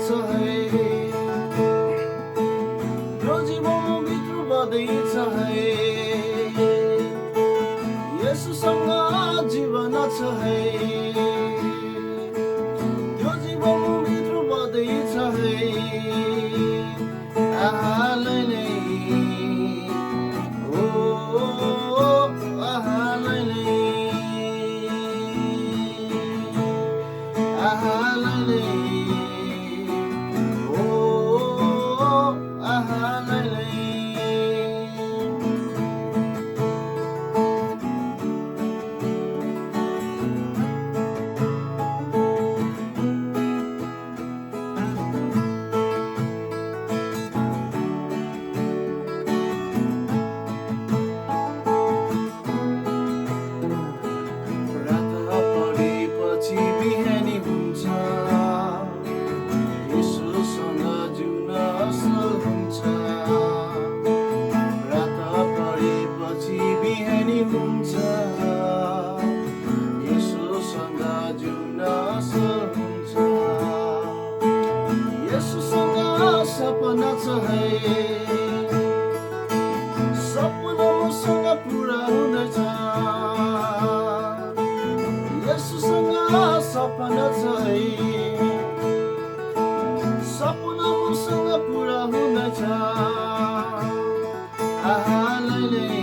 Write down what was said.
छ है यो जीवनभित्र बदैछ है यसुसँग जीवन छ है यो जीवनभित्र बदैछ है आहालाई नै आहालाई नै आहालाई नै आहालाई नै सपना छ है सपना मसँग पुरा हुनेछ यसुसँग सपना छ है सपना मसँग पुरा हुनेछ आहालाई नै